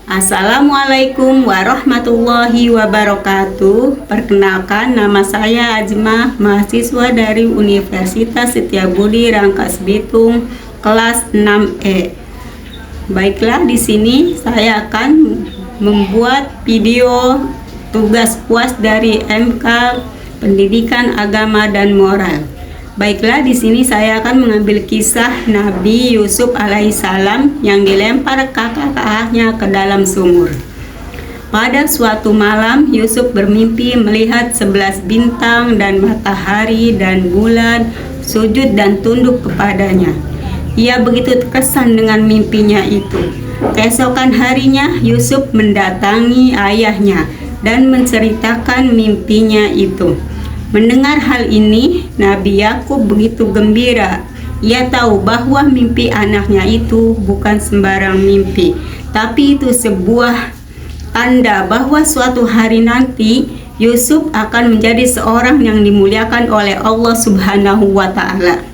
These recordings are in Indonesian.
Assalamualaikum warahmatullahi wabarakatuh. Perkenalkan, nama saya Ajma, mahasiswa dari Universitas Setiabudi Rangkas Bitung, kelas 6E. Baiklah, di sini saya akan membuat video tugas puas dari MK Pendidikan Agama dan Moral. Baiklah, di sini saya akan mengambil kisah Nabi Yusuf alaihissalam yang dilempar kakak-kakaknya ke dalam sumur. Pada suatu malam, Yusuf bermimpi melihat 11 bintang dan matahari dan bulan sujud dan tunduk kepadanya. Ia begitu terkesan dengan mimpinya itu. Keesokan harinya, Yusuf mendatangi ayahnya dan menceritakan mimpinya itu. Mendengar hal ini, Nabi Yakub begitu gembira. Ia tahu bahwa mimpi anaknya itu bukan sembarang mimpi, tapi itu sebuah tanda bahwa suatu hari nanti Yusuf akan menjadi seorang yang dimuliakan oleh Allah Subhanahu wa Ta'ala.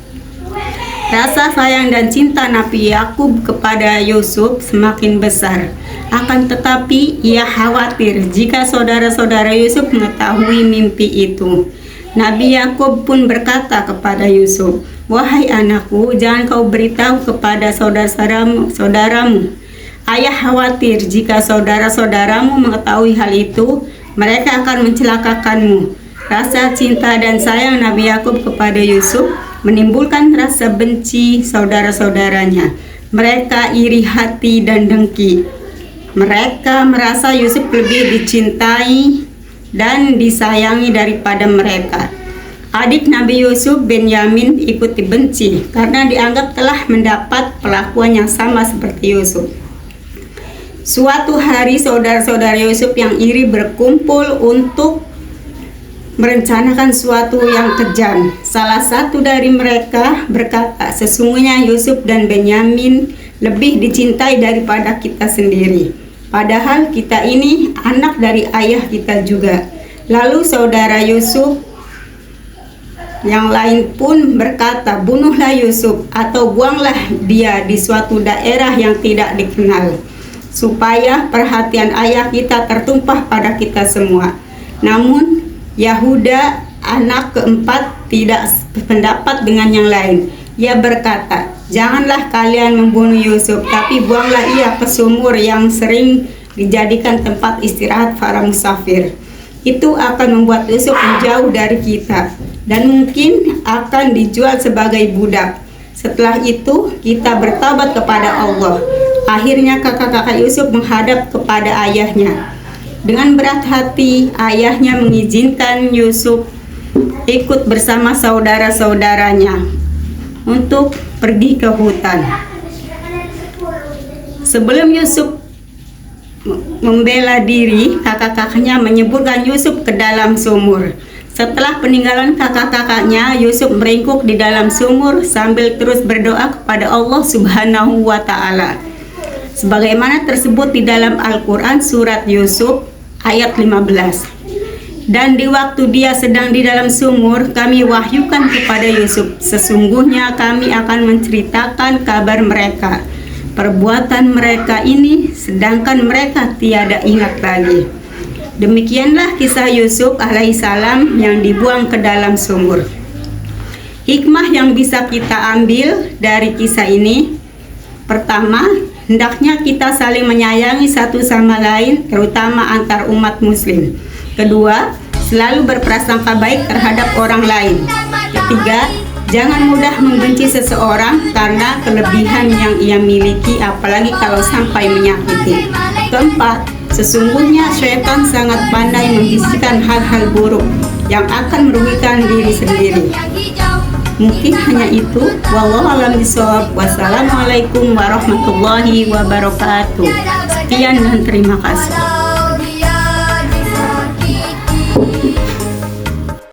Rasa sayang dan cinta Nabi Yakub kepada Yusuf semakin besar. Akan tetapi ia khawatir jika saudara-saudara Yusuf mengetahui mimpi itu. Nabi Yakub pun berkata kepada Yusuf, "Wahai anakku, jangan kau beritahu kepada saudaramu. Ayah khawatir jika saudara-saudaramu mengetahui hal itu, mereka akan mencelakakanmu." Rasa cinta dan sayang Nabi Yakub kepada Yusuf menimbulkan rasa benci saudara-saudaranya. Mereka iri hati dan dengki. Mereka merasa Yusuf lebih dicintai dan disayangi daripada mereka. Adik Nabi Yusuf, Benyamin, ikut dibenci karena dianggap telah mendapat perlakuan yang sama seperti Yusuf. Suatu hari saudara-saudara Yusuf yang iri berkumpul untuk merencanakan sesuatu yang kejam. Salah satu dari mereka berkata, "Sesungguhnya Yusuf dan Benyamin lebih dicintai daripada kita sendiri. Padahal kita ini anak dari ayah kita juga." Lalu saudara Yusuf yang lain pun berkata, "Bunuhlah Yusuf atau buanglah dia di suatu daerah yang tidak dikenal, supaya perhatian ayah kita tertumpah pada kita semua." Namun Yahuda, anak keempat, tidak sependapat dengan yang lain. Ia berkata, "Janganlah kalian membunuh Yusuf, tapi buanglah ia ke sumur yang sering dijadikan tempat istirahat para musafir. Itu akan membuat Yusuf menjauh dari kita dan mungkin akan dijual sebagai budak. Setelah itu kita bertobat kepada Allah." Akhirnya kakak-kakak Yusuf menghadap kepada ayahnya. Dengan berat hati, ayahnya mengizinkan Yusuf ikut bersama saudara-saudaranya untuk pergi ke hutan. Sebelum Yusuf membela diri, kakak-kakaknya menyeburkan Yusuf ke dalam sumur. Setelah peninggalan kakak-kakaknya, Yusuf meringkuk di dalam sumur sambil terus berdoa kepada Allah Subhanahu wa Ta'ala. Sebagaimana tersebut di dalam Al-Quran surat Yusuf ayat 15. "Dan di waktu dia sedang di dalam sumur, kami wahyukan kepada Yusuf, sesungguhnya kami akan menceritakan kabar mereka, perbuatan mereka ini, sedangkan mereka tiada ingat lagi." Demikianlah kisah Yusuf alaihissalam yang dibuang ke dalam sumur. Hikmah yang bisa kita ambil dari kisah ini: pertama, hendaknya kita saling menyayangi satu sama lain, terutama antar umat muslim. Kedua, selalu berprasangka baik terhadap orang lain. Ketiga, jangan mudah membenci seseorang karena kelebihan yang ia miliki, apalagi kalau sampai menyakiti. Keempat, sesungguhnya syaitan sangat pandai membisikkan hal-hal buruk yang akan merugikan diri sendiri. Mungkin hanya itu. Wallahu a'lam bishawab. Wassalamualaikum warahmatullahi wabarakatuh. Sekian dan terima kasih.